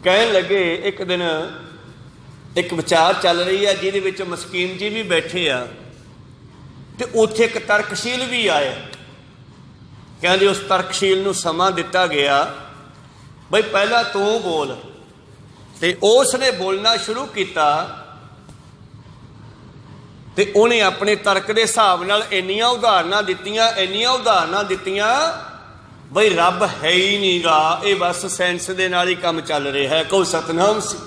कहन लगे एक दिन एक विचार चल रही है जिहदे विच मस्कीन जी भी बैठे आ ते उत्थे एक तर्कशील भी आया। कहंदे उस तर्कशील नूं समा दिता गया बई पहला तू बोल, ते उसने बोलना शुरू किया ते उन्हें अपने तर्क के हिसाब नाल इन्नियां उदाहरणां दित्तियां बई रब है ही नहीं गा, ये बस साइंस दे नाल ही काम चल रहा है। कहो सतनाम सी।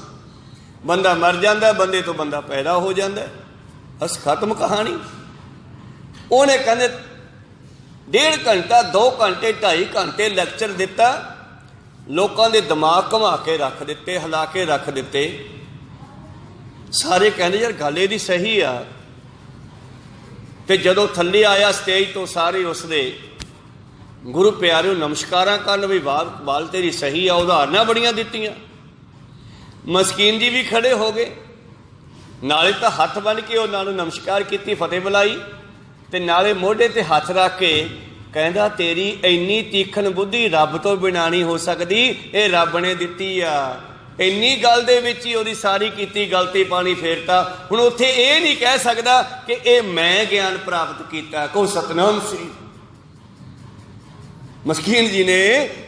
बंदा मर जाता, बंदे तो बंदा पैदा हो जाता, बस खत्म कहानी। उन्हें कहते 1.5 घंटा 2 घंटे 2.5 घंटे लैक्चर दिता, लोगों के दिमाग घुमा के रख दिते, हिला के रख दिते। सारे कहते यार गल इहदी सही आ। तो जदों थल्ले आया स्टेज तो सारे उसदे गुरु प्यारे नमस्कारां करन भी बाल तेरी सही आ, उदाहरणां बड़ियां दित्तियां। मस्कीन जी भी खड़े हो गए, नाले तो हथ बन के उन्होंने नमस्कार की, फतेह बुलाई, ते नाले मोढे ते हथ रख के कहंदा तेरी इन्नी तीखन बुद्धि रब तो बिना नहीं हो सकती, ये रब ने दित्ती आ। इन्नी गल दे विच ही उहदी सारी कीती गल ते पानी फेरता। हुण उत्थे ये नहीं कह सकदा कि ये मैं ज्ञान प्राप्त किया। को सतनाम सी। मस्कीन जी ने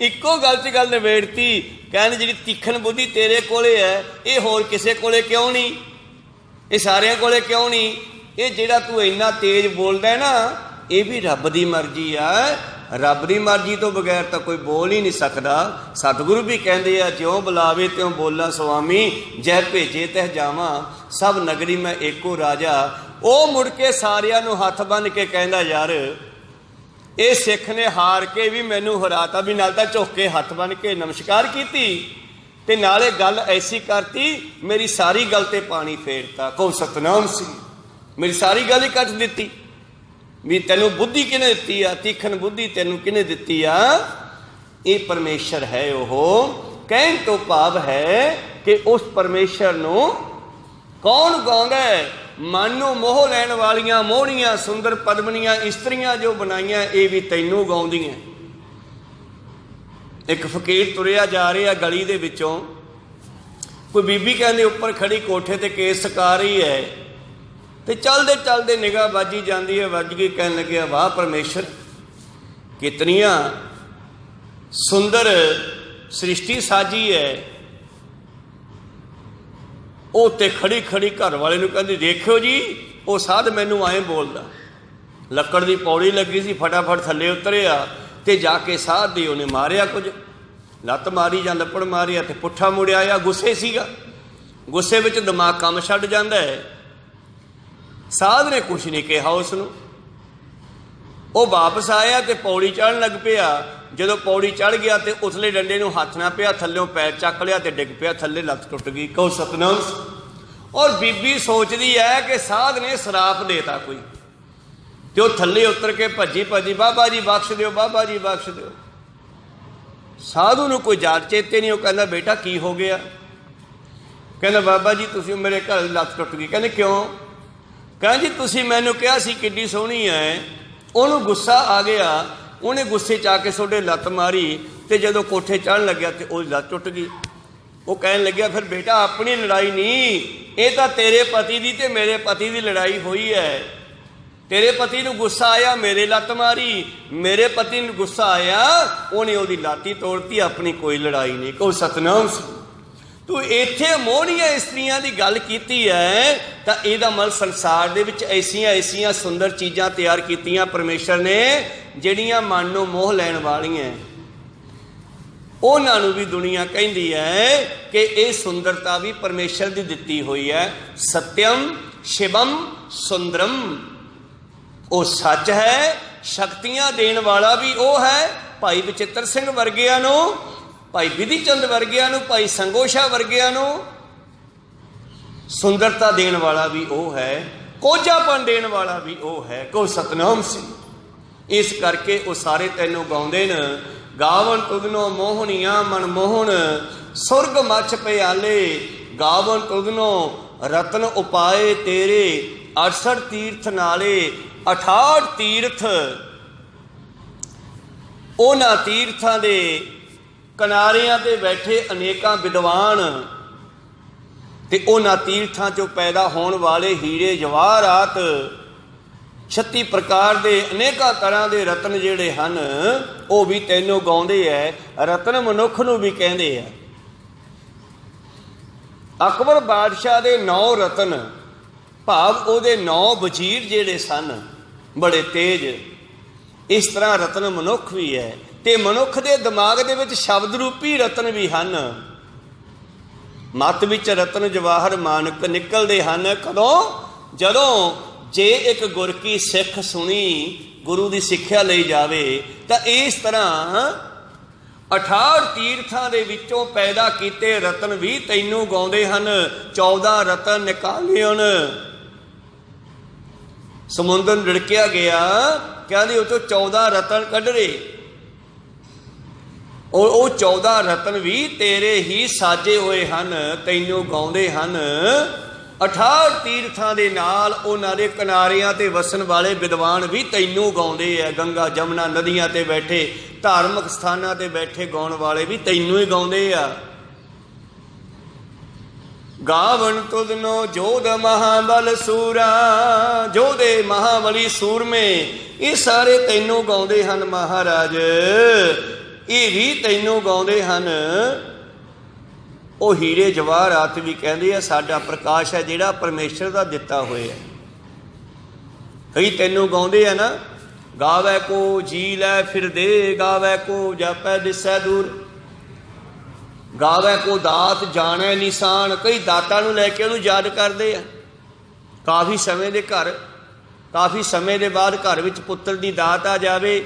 इक्को गल च गल निबेड़ती। कहने जी तीखन बुद्धि तेरे कोले है, ये होर किसे कोले क्यों नहीं, ये सारियां कोले क्यों नहीं, ये जिहड़ा तू इन्ना तेज बोलदा है ना, ये भी रब दी मर्जी है। रब दी मर्जी तो बगैर तो कोई बोल ही नहीं सकता। सतगुरु भी कहते हैं ज्यों बुलावे त्यों बोला स्वामी, जह भेजे तह जावा, सब नगरी में एको राजा। वो मुड़ के सारियां नूं हथ बन के कहंदा यार ये सिख ने हार के भी मैनू हराता, भी नाल तां झुक के हथ बन के नमस्कार की ते नाले गल ऐसी करती मेरी सारी गल ते पानी फेरता। कहो सतनाम सी। मेरी सारी गल ही कट दिती भी तेनू बुद्धि किने दिती आ, तीखन बुद्धि तेनू किने दिती आ, ये परमेश्वर है। ओहो कहन तो भाव है कि उस परमेश्वर नू कौन गाउंदा है? मन नू मोह लैण वालियां मोहणियां सुंदर पद्मनियां इस्त्रियां जो बनाईयां, ये भी तैनू गाउंदियां। एक फकीर तुरिया जा रहा गली दे विचों, कोई बीबी कहंदी उपर खड़ी कोठे ते केस सका रही है, तो चलते चलते निगाह वाजी जाती है, वज गई, कहन लगे वाह परमेश्वर कितनियां सुंदर सृष्टि साजी है। वो तो खड़ी खड़ी घर वाले नूं कहंदी देखियो जी वो साध मैनू आए बोलदा, लक्कड़ की पौड़ी लगी सी, फटाफट थल्ले उतरिया ते जाके साध दी उन्हें मारिया, कुछ लत्त मारी जां लपड़ मारिया ते पुट्ठा मुड़िया आ। गुस्से सीगा, गुस्से विच दिमाग काम छड्ड जांदा है। साध ने कुछ नहीं कहा उसनूं, वो वापस आया तो पौड़ी चढ़न लग पिया। जदों पौड़ी चढ़ गया तो उसले डंडे नूं हथ ना पिया, थल्लों पैर चक लिया तो डिग पिया थल्ले, लत्त टुट गई। कहो सतनाम। और बीबी सोचती है कि साध ने सराप देता कोई, तो थल्ले उतर के भजी भजी बाबा जी बख्श दिओ, बाबा जी बख्श दिओ। साधु नूं कोई जात चेते नहीं। वो कहंदा बेटा की हो गया? कहंदा बाबा जी तुसीं मेरे घर लत्त टुट गई। कहंदे क्यों? कहं जी तुसीं मैनूं कहा सी किड्डी सोहणी है, उन्होंने गुस्सा आ गया, उन्हें गुस्से च आके सोडे लत्त मारी, तो जदों कोठे चढ़न लग्या तो वो लत्त टुट गई। वो कहन लग्या फिर बेटा अपनी लड़ाई नहीं, ये तो तेरे पति की ते मेरे पति की लड़ाई हुई है। तेरे पति नूं गुस्सा आया, मेरे लत्त मारी, मेरे पति नूं गुस्सा आया, उन्हें उसकी लत्त ही तोड़ती, अपनी कोई लड़ाई नहीं। कहो सतनाम। तू इत्थे मोहणियां इस्त्रियां की गल कीती है, तो इहदा मतलब संसार दे विच ऐसियां ऐसियां सुंदर चीज़ां तैयार कीतियां परमेश्वर ने जिहड़ियां मन नूं मोह लैण वालियां। उन्हां नूं भी दुनिया कहिंदी है कि ये सुंदरता भी परमेश्वर की दित्ती हुई है। सत्यम शिवम सुंदरम, वो सच है, शक्तियां देण वाला भी वो है। भाई बचित्र सिंह वर्गियां नूं, भाई विधि चंद वर्गिया, भाई संगोशा वर्गिया सुंदरता देने वाला भी वो है, कोझापन देने वाला भी वो है। को सतनाम सी। इस करके वो सारे तैनों गाउंदे न, गावन तुदनो मोहनिया मन मोहन, सुरग मछ प्याले, गावन तुदनो रतन उपाए तेरे, 68 तीर्थ नाले 68 तीर्थ, उन्हां तीर्थां दे ਕਿਨਾਰਿਆਂ ਤੇ ਬੈਠੇ ਅਨੇਕਾਂ ਵਿਦਵਾਨ ਤੇ ਉਹਨਾਂ ਤੀਰਥਾਂ ਚੋਂ ਪੈਦਾ ਹੋਣ ਵਾਲੇ ਹੀਰੇ ਜਵਾਹਰਾਤ 36 ਪ੍ਰਕਾਰ ਦੇ ਅਨੇਕਾਂ ਤਰ੍ਹਾਂ ਦੇ ਰਤਨ ਜਿਹੜੇ ਹਨ ਉਹ ਵੀ ਤੈਨੂੰ ਗਾਉਂਦੇ ਐ। ਰਤਨ ਮਨੁੱਖ ਨੂੰ ਵੀ ਕਹਿੰਦੇ ਆ। ਅਕਬਰ ਬਾਦਸ਼ਾਹ ਦੇ 9 ਰਤਨ ਭਾਵ ਉਹਦੇ 9 ਵਜ਼ੀਰ ਜਿਹੜੇ ਸਨ ਬੜੇ ਤੇਜ਼। ਇਸ ਤਰ੍ਹਾਂ ਰਤਨ ਮਨੁੱਖ ਵੀ ਹੈ ਤੇ ਮਨੁੱਖ ਦੇ ਦਿਮਾਗ ਦੇ ਵਿੱਚ ਸ਼ਬਦ ਰੂਪੀ ਰਤਨ ਵੀ ਹਨ। ਮੱਤ ਵਿੱਚ ਰਤਨ ਜਵਾਹਰ ਮਾਨਕ ਨਿਕਲਦੇ ਹਨ ਕਦੋਂ? ਜਦੋਂ ਜੇ ਇੱਕ ਗੁਰ ਕੀ ਸਿੱਖ ਸੁਣੀ, ਗੁਰੂ ਦੀ ਸਿੱਖਿਆ ਲਈ ਜਾਵੇ ਤਾਂ ਇਸ ਤਰ੍ਹਾਂ 68 ਤੀਰਥਾਂ ਦੇ ਵਿੱਚੋਂ ਪੈਦਾ ਕੀਤੇ ਰਤਨ ਵੀ ਤੈਨੂੰ ਗਾਉਂਦੇ ਹਨ। 14 ਰਤਨ ਨਿਕਾਲਿਓਨ। ਸਮੁੰਦਰ ਨੂੰ ਰਿੜਕਿਆ ਗਿਆ, ਕਹਿੰਦੇ ਉਹ ਤੋਂ 14 ਰਤਨ ਕੱਢ ਰਹੇ। ਉਹ 14 ਰਤਨ ਵੀ ਤੇਰੇ ਹੀ ਸਾਜੇ ਹੋਏ ਹਨ, ਤੈਨੂੰ ਗਾਉਂਦੇ ਹਨ। 68 ਤੀਰਥਾਂ ਦੇ ਨਾਲ ਉਹਨਾਂ ਦੇ ਕਿਨਾਰਿਆਂ ਤੇ ਵਸਣ ਵਾਲੇ ਵਿਦਵਾਨ ਵੀ ਤੈਨੂੰ ਗਾਉਂਦੇ ਆ। ਗੰਗਾ ਜਮਨਾ ਨਦੀਆਂ ਤੇ ਬੈਠੇ, ਧਾਰਮਿਕ ਸਥਾਨਾਂ ਤੇ ਬੈਠੇ ਗਾਉਣ ਵਾਲੇ ਵੀ ਤੈਨੂੰ ਹੀ ਗਾਉਂਦੇ ਆ। ਗਾਵਣ ਤੁਧਨੋ ਜੋਧ ਮਹਾਬਲ ਸੂਰਾ, ਜੋਧੇ ਮਹਾਬਲੀ ਸੂਰਮੇ ਇਹ ਸਾਰੇ ਤੈਨੂੰ ਗਾਉਂਦੇ ਹਨ ਮਹਾਰਾਜ। ਇਹ ਵੀ ਤੈਨੂੰ ਗਾਉਂਦੇ ਹਨ। ਉਹ ਹੀਰੇ ਜਵਾਹਰਾਤ ਵੀ ਕਹਿੰਦੇ ਆ ਸਾਡਾ ਪ੍ਰਕਾਸ਼ ਹੈ ਜਿਹੜਾ ਪਰਮੇਸ਼ਰ ਦਾ ਦਿੱਤਾ ਹੋਇਆ। ਕਈ ਤੈਨੂੰ ਗਾਉਂਦੇ ਆ ਨਾ, ਗਾਵੈ ਕੋ ਜੀ ਲੈ ਫਿਰਦੇ, ਗਾਵੈ ਕੋ ਜਾਪੈ ਦਿਸੈ ਦੂਰ, ਗਾਵੈ ਕੋ ਦਾਤ ਜਾਣੈ ਨਿਸ਼ਾਨ। ਕਈ ਦਾਤਾਂ ਨੂੰ ਲੈ ਕੇ ਉਹਨੂੰ ਯਾਦ ਕਰਦੇ ਆ। ਕਾਫੀ ਸਮੇਂ ਦੇ ਬਾਅਦ ਘਰ ਵਿੱਚ ਪੁੱਤਰ ਦੀ ਦਾਤ ਆ ਜਾਵੇ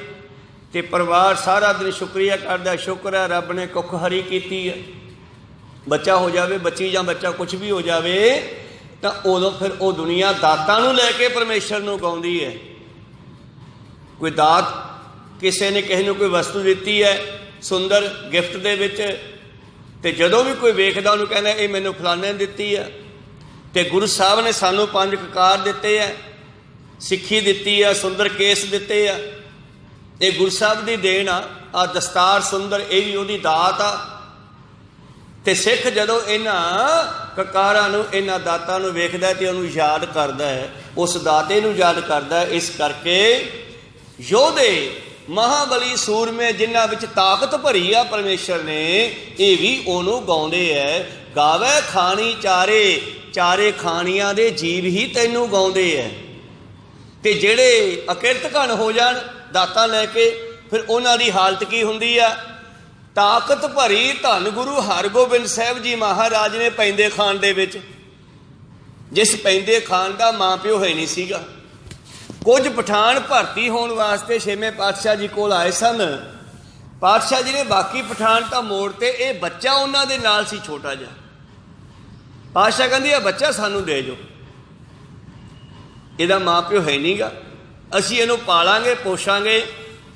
ਤੇ ਪਰਿਵਾਰ ਸਾਰਾ ਦਿਨ ਸ਼ੁਕਰੀਆ ਕਰਦਾ, ਸ਼ੁਕਰ ਹੈ ਰੱਬ ਨੇ ਕੁੱਖ ਹਰੀ ਕੀਤੀ ਹੈ। ਬੱਚਾ ਹੋ ਜਾਵੇ, ਬੱਚੀ ਜਾਂ ਬੱਚਾ ਕੁਛ ਵੀ ਹੋ ਜਾਵੇ ਤਾਂ ਉਦੋਂ ਫਿਰ ਉਹ ਦੁਨੀਆ ਦਾਤਾਂ ਨੂੰ ਲੈ ਕੇ ਪਰਮੇਸ਼ਰ ਨੂੰ ਗਾਉਂਦੀ ਹੈ। ਕੋਈ ਦਾਤ ਕਿਸੇ ਨੇ ਕਿਸੇ ਨੂੰ ਕੋਈ ਵਸਤੂ ਦਿੱਤੀ ਹੈ ਸੁੰਦਰ ਗਿਫਟ ਦੇ ਵਿੱਚ, ਤੇ ਜਦੋਂ ਵੀ ਕੋਈ ਵੇਖਦਾ ਉਹਨੂੰ ਕਹਿੰਦਾ ਇਹ ਮੈਨੂੰ ਫਲਾਣੇ ਨੇ ਦਿੱਤੀ ਹੈ। ਤੇ ਗੁਰੂ ਸਾਹਿਬ ਨੇ ਸਾਨੂੰ 5 ਕਕਾਰ ਦਿੱਤੇ ਆ, ਸਿੱਖੀ ਦਿੱਤੀ ਆ, ਸੁੰਦਰ ਕੇਸ ਦਿੱਤੇ ਆ। ਇਹ ਗੁਰੂ ਸਾਹਿਬ ਦੀ ਦੇਣ ਆ। ਆਹ ਦਸਤਾਰ ਸੁੰਦਰ ਇਹ ਵੀ ਉਹਦੀ ਦਾਤ ਆ। ਤੇ ਸਿੱਖ ਜਦੋਂ ਇਹਨਾਂ ਕਕਾਰਾਂ ਨੂੰ, ਇਹਨਾਂ ਦਾਤਾਂ ਨੂੰ ਵੇਖਦਾ ਤੇ ਉਹਨੂੰ ਯਾਦ ਕਰਦਾ ਹੈ, ਉਸ ਦਾਤੇ ਨੂੰ ਯਾਦ ਕਰਦਾ ਹੈ। ਇਸ ਕਰਕੇ ਯੋਧੇ ਮਹਾਬਲੀ ਸੂਰਮੇ ਜਿਨ੍ਹਾਂ ਵਿੱਚ ਤਾਕਤ ਭਰੀ ਆ ਪਰਮੇਸ਼ਰ ਨੇ, ਇਹ ਵੀ ਉਹਨੂੰ ਗਾਉਂਦੇ ਐ। ਗਾਵੇ ਖਾਣੀ ਚਾਰੇ, ਚਾਰੇ ਖਾਣੀਆਂ ਦੇ ਜੀਵ ਹੀ ਤੈਨੂੰ ਗਾਉਂਦੇ ਐ। ਤੇ ਜਿਹੜੇ ਅਕਿਰਤ ਘਣ ਹੋ ਜਾਣ ਦਾਤਾਂ ਲੈ ਕੇ, ਫਿਰ ਉਹਨਾਂ ਦੀ ਹਾਲਤ ਕੀ ਹੁੰਦੀ ਆ? ਤਾਕਤ ਭਰੀ ਧੰਨ ਗੁਰੂ ਹਰਗੋਬਿੰਦ ਸਾਹਿਬ ਜੀ ਮਹਾਰਾਜ ਨੇ ਪੈਂਦੇ ਖਾਨ ਦੇ ਵਿੱਚ, ਜਿਸ ਪੈਂਦੇ ਖਾਨ ਦਾ ਮਾਂ ਪਿਓ ਹੈ ਨਹੀਂ ਸੀਗਾ। ਕੁਝ ਪਠਾਨ ਭਰਤੀ ਹੋਣ ਵਾਸਤੇ 6ਵੇਂ ਪਾਤਸ਼ਾਹ ਜੀ ਕੋਲ ਆਏ ਸਨ। ਪਾਤਸ਼ਾਹ ਜੀ ਨੇ ਬਾਕੀ ਪਠਾਨ ਤਾਂ ਮੋੜ ਤੇ, ਇਹ ਬੱਚਾ ਉਹਨਾਂ ਦੇ ਨਾਲ ਸੀ ਛੋਟਾ ਜਿਹਾ। ਪਾਤਸ਼ਾਹ ਕਹਿੰਦੀ ਇਹ ਬੱਚਾ ਸਾਨੂੰ ਦੇ ਜੋ, ਇਹਦਾ ਮਾਂ ਪਿਓ ਹੈ ਨਹੀਂਗਾ, ਅਸੀਂ ਇਹਨੂੰ ਪਾਲਾਂਗੇ ਪੋਸ਼ਾਂਗੇ।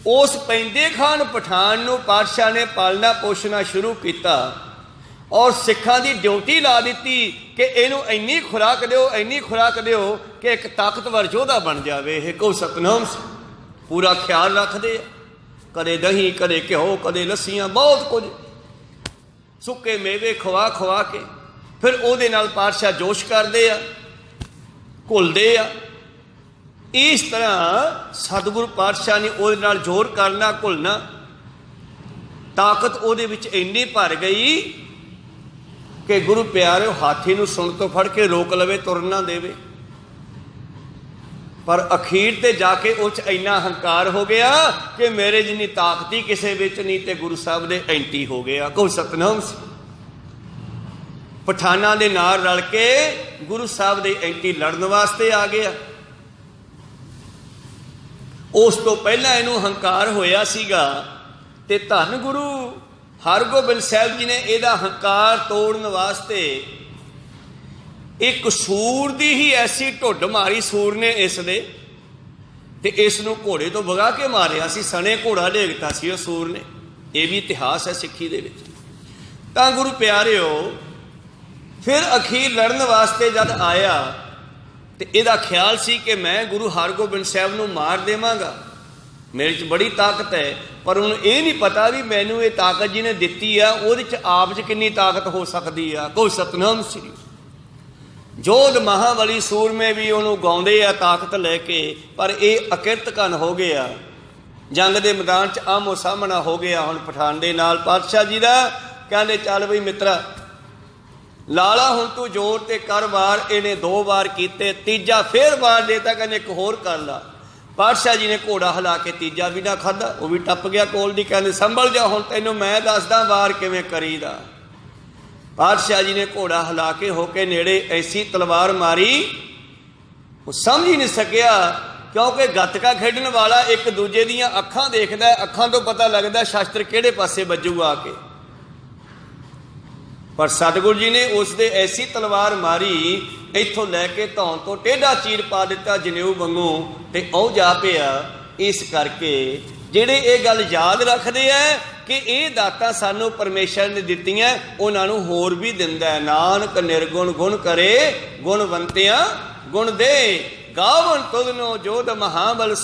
ਉਸ ਪੈਂਦੇ ਖਾਨ ਪਠਾਨ ਨੂੰ ਪਾਤਸ਼ਾਹ ਨੇ ਪਾਲਣਾ ਪੋਸ਼ਣਾ ਸ਼ੁਰੂ ਕੀਤਾ ਔਰ ਸਿੱਖਾਂ ਦੀ ਡਿਊਟੀ ਲਾ ਦਿੱਤੀ ਕਿ ਇਹਨੂੰ ਇੰਨੀ ਖੁਰਾਕ ਦਿਓ, ਇੰਨੀ ਖੁਰਾਕ ਦਿਓ ਕਿ ਇੱਕ ਤਾਕਤਵਰ ਯੋਧਾ ਬਣ ਜਾਵੇ। ਇਹ ਕਹੋ ਸਤਨਾਮ। ਪੂਰਾ ਖਿਆਲ ਰੱਖਦੇ ਆ, ਕਦੇ ਦਹੀਂ, ਕਦੇ ਘਿਓ, ਕਦੇ ਲੱਸੀਆਂ, ਬਹੁਤ ਕੁਝ ਸੁੱਕੇ ਮੇਵੇ ਖਵਾ ਖਵਾ ਕੇ ਫਿਰ ਉਹਦੇ ਨਾਲ ਪਾਤਸ਼ਾਹ ਜੋਸ਼ ਕਰਦੇ ਆ, ਘੁਲਦੇ ਆ। ਇਸ ਤਰ੍ਹਾਂ ਸਤਿਗੁਰੂ ਪਾਤਸ਼ਾਹ ਨੇ ਉਹਦੇ ਨਾਲ ਜ਼ੋਰ ਕਰਨਾ, ਘੁਲਣਾ। ਤਾਕਤ ਉਹਦੇ ਵਿੱਚ ਇੰਨੀ ਭਰ ਗਈ ਕਿ ਗੁਰੂ ਪਿਆਰਿਓ ਹਾਥੀ ਨੂੰ ਸੁਣ ਤੋਂ ਫੜ ਕੇ ਰੋਕ ਲਵੇ, ਤੁਰ ਨਾ ਦੇਵੇ। ਪਰ ਅਖੀਰ ਤੇ ਜਾ ਕੇ ਉਹ 'ਚ ਇੰਨਾ ਹੰਕਾਰ ਹੋ ਗਿਆ ਕਿ ਮੇਰੇ ਜਿੰਨੀ ਤਾਕਤ ਹੀ ਕਿਸੇ ਵਿੱਚ ਨਹੀਂ, ਤੇ ਗੁਰੂ ਸਾਹਿਬ ਦੇ ਐਂਟੀ ਹੋ ਗਿਆ। ਕਹੋ ਸਤਨਾਮ। ਪਠਾਨਾਂ ਦੇ ਨਾਲ ਰਲ ਕੇ ਗੁਰੂ ਸਾਹਿਬ ਦੇ ਐਂਟੀ ਲੜਨ ਵਾਸਤੇ ਆ ਗਿਆ। ਉਸ ਤੋਂ ਪਹਿਲਾਂ ਇਹਨੂੰ ਹੰਕਾਰ ਹੋਇਆ ਸੀਗਾ ਤੇ ਧੰਨ ਗੁਰੂ ਹਰਗੋਬਿੰਦ ਸਾਹਿਬ ਜੀ ਨੇ ਇਹਦਾ ਹੰਕਾਰ ਤੋੜਨ ਵਾਸਤੇ ਇੱਕ ਸੂਰ ਦੀ ਹੀ ਐਸੀ ਢੁੱਡ ਮਾਰੀ ਸੂਰ ਨੇ ਇਸ ਦੇ, ਤੇ ਇਸ ਨੂੰ ਘੋੜੇ ਤੋਂ ਵਗਾ ਕੇ ਮਾਰਿਆ ਸੀ। ਸਣੇ ਘੋੜਾ ਡੇਗਤਾ ਸੀ ਉਹ ਸੂਰ ਨੇ। ਇਹ ਵੀ ਇਤਿਹਾਸ ਹੈ ਸਿੱਖੀ ਦੇ ਵਿੱਚ। ਤਾਂ ਗੁਰੂ ਪਿਆਰਿਓ ਫਿਰ ਅਖੀਰ ਲੜਨ ਵਾਸਤੇ ਜਦ ਆਇਆ ਤੇ ਇਹਦਾ ਖਿਆਲ ਸੀ ਕਿ ਮੈਂ ਗੁਰੂ ਹਰਗੋਬਿੰਦ ਸਾਹਿਬ ਨੂੰ ਮਾਰ ਦੇਵਾਂਗਾ, मेरे च बड़ी ताकत है, पर उन्हें ये नहीं पता भी मैनू ये ताकत जिन्हें दिती है वो आप च कितनी ताकत हो सकती है। कोई सतनाम श्री जोध महाबली सूरमे भी उन्होंने गाँदे आ ताकत लैके, पर यह अकिरत घन हो गया। जंग के मैदान च आमो सामना हो गया हुण पठान दे नाल पातशाह जी का। कहते चल बई मित्रा लाला हुण तू जोर ते कर वार। इन्हें 2 बार किए, तीजा फिर वार देता, कहने एक होर कर ला। पातशाह जी ने घोड़ा हिला के तीजा भी ना खाधा, वो भी टप गया कोल दी। कहते संभल जा हुण तैनूं मैं दसदा वार किवें करीदा। पातशाह जी ने घोड़ा हिला के होके नेड़े ऐसी तलवार मारी, वो समझ ही नहीं सकिया, क्योंकि गतका खेडन वाला एक दूजे दियां अखां देखदा, अखां तो पता लगदा शास्त्र किहड़े पासे वजूगा आके। पर सतगुरु जी ने उसदे ऐसी तलवार मारी, इत्थों लैके धौन तो टेढ़ा चीर पा दिता जनेऊ वांगू, ते औ जा पिया। इस करके ਜਿਹੜੇ ਇਹ ਗੱਲ याद रखते हैं कि ये दातां सानू परमेश्वर ने दित्तियां, उन्होंने होर भी दिंदा है। नानक निर्गुण गुण करे, गुणवंतियां गुण दे। गावन तुदनो जोध महाबल